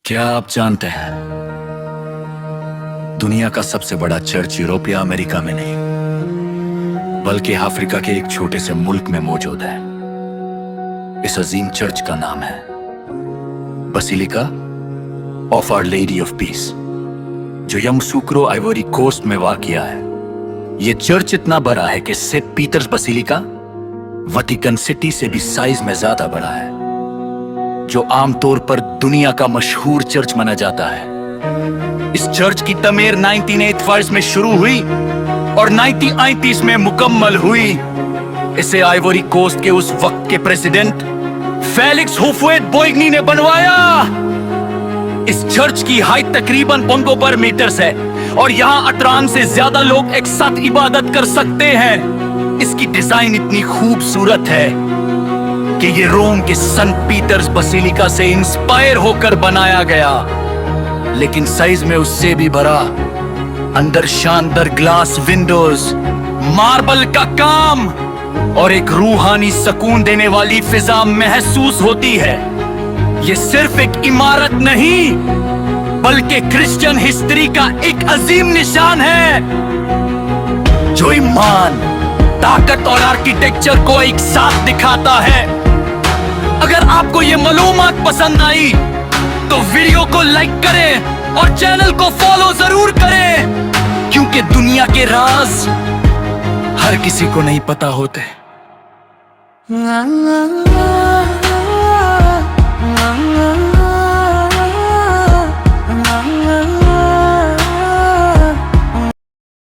क्या आप जानते हैं, दुनिया का सबसे बड़ा चर्च यूरोप या अमेरिका में नहीं बल्कि अफ्रीका के एक छोटे से मुल्क में मौजूद है। इस अजीम चर्च का नाम है Basilica of Our Lady of Peace, जो यामोसुक्रो आइवरी कोस्ट में वाक़िया है। यह चर्च इतना बड़ा है कि सेंट पीटर्स बसिलिका वतिकन सिटी से भी साइज में ज्यादा बड़ा है, जो आमतौर पर दुनिया का मशहूर चर्च माना जाता है। इस चर्च की तमीर 1985 में शुरू हुई और 1938 में मुकम्मल हुई। इसे आइवरी कोस्ट के उस वक्त के प्रेसिडेंट फेलिक्स हुफुएट-बोइग्नी ने बनवाया। इस चर्च की हाइट तकरीबन 55 मीटर्स है और यहाँ 18 से ज्यादा लोग एक साथ इबादत कर सकते हैं। इसकी डिजाइन इतनी खूबसूरत है कि ये रोम के सेंट पीटर्स बसिलिका से इंस्पायर होकर बनाया गया, लेकिन साइज में उससे भी बड़ा। अंदर शानदार ग्लास विंडोज, मार्बल का काम और एक रूहानी सुकून देने वाली फिजा महसूस होती है। ये सिर्फ एक इमारत नहीं बल्कि क्रिश्चियन हिस्ट्री का एक अजीम निशान है, जो ईमान, ताकत और आर्किटेक्चर को एक साथ दिखाता है। अगर आपको ये मालूमात पसंद आई तो वीडियो को लाइक करें और चैनल को फॉलो जरूर करें, क्योंकि दुनिया के राज हर किसी को नहीं पता होते।